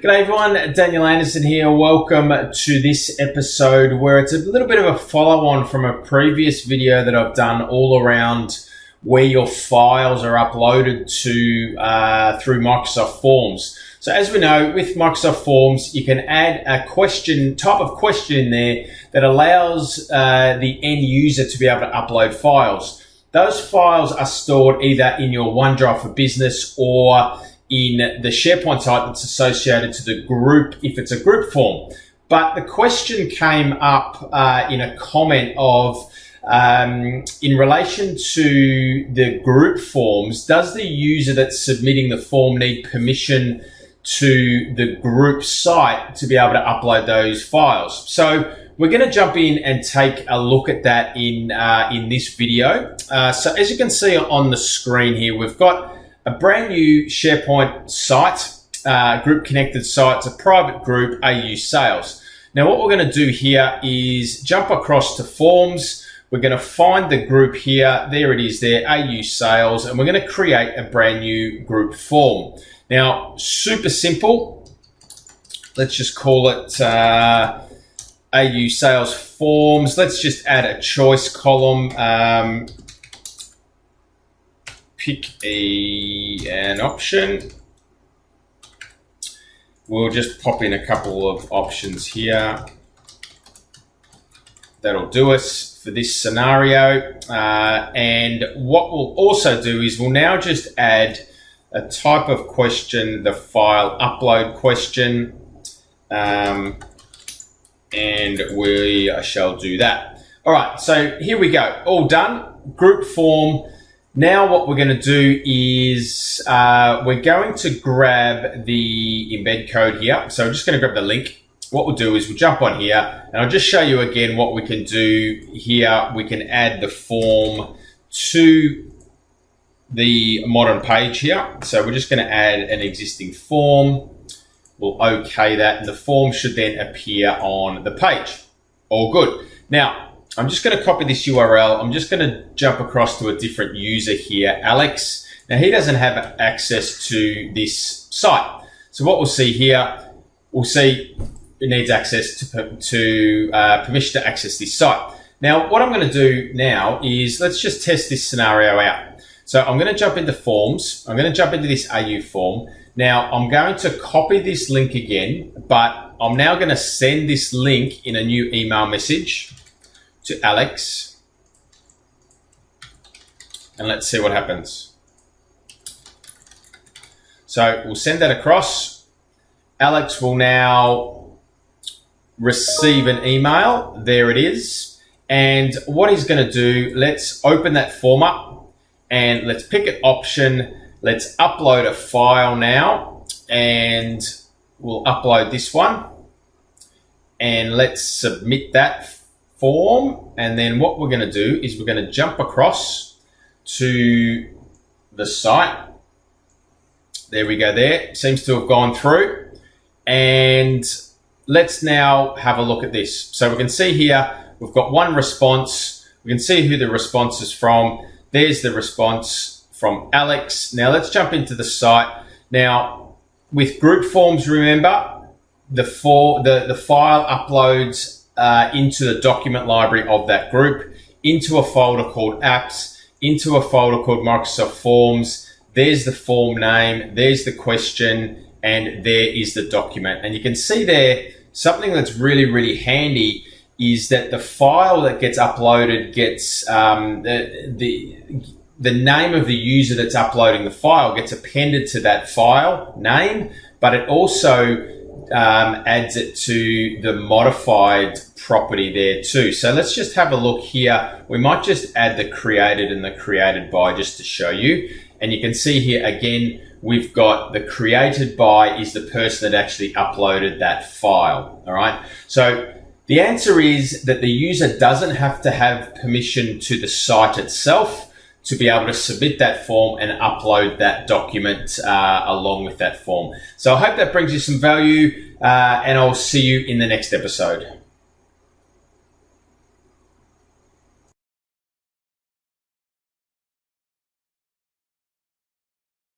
G'day everyone, Daniel Anderson here. Welcome to this episode where it's a little bit of a follow-on from a previous video that I've done all around where your files are uploaded to through Microsoft Forms. So as we know, with Microsoft Forms, you can add a type of question in there that allows the end user to be able to upload files. Those files are stored either in your OneDrive for Business or in the SharePoint site that's associated to the group if it's a group form. But the question came up in a comment of in relation to the group forms, does the user that's submitting the form need permission to the group site to be able to upload those files? So we're going to jump in and take a look at that in this video. So as you can see on the screen here, we've got a brand new SharePoint site, group connected site. It's a private group, AU Sales. Now what we're going to do here is jump across to Forms. We're going to find the group here. There it is there, AU Sales, and we're going to create a brand new group form. Now, super simple. Let's just call it AU Sales Forms. Let's just add a choice column. Pick an option. We'll just pop in a couple of options here. That'll do us for this scenario. And what we'll also do is we'll now just add a type of question, the file upload question. And we shall do that. All right, so here we go. All done, group form. Now what we're going to do is we're going to grab the embed code here. So I'm just going to grab the link. What we'll do is we'll jump on here and I'll just show you again what we can do here. We can add the form to the modern page here. So we're just going to add an existing form. We'll OK that and the form should then appear on the page. All good. Now, I'm just going to copy this URL. I'm just going to jump across to a different user here, Alex. Now he doesn't have access to this site. So what we'll see here, we'll see it needs access to permission to access this site. Now what I'm going to do now is let's just test this scenario out. So I'm going to jump into Forms. I'm going to jump into this AU form. Now I'm going to copy this link again, but I'm now going to send this link in a new email message to Alex, and let's see what happens. So we'll send that across. Alex will now receive an email. There it is. And what he's going to do, let's open that form up and let's pick an option. Let's upload a file now, and we'll upload this one and let's submit that form. And then what we're going to do is we're going to jump across to the site. There we go there. Seems to have gone through. And let's now have a look at this. So we can see here, we've got one response. We can see who the response is from. There's the response from Alex. Now let's jump into the site. Now with group forms, remember the file uploads into the document library of that group, into a folder called Apps, into a folder called Microsoft Forms. There's the form name, there's the question, and there is the document. And you can see there, something that's really, really handy is that the file that gets uploaded gets the name of the user that's uploading the file gets appended to that file name, but it also adds it to the modified property there too. So let's just have a look here. We might just add the created and the created by just to show you. And you can see here again, we've got the created by is the person that actually uploaded that file. All right. So the answer is that the user doesn't have to have permission to the site itself to be able to submit that form and upload that document along with that form. So I hope that brings you some value, and I'll see you in the next episode.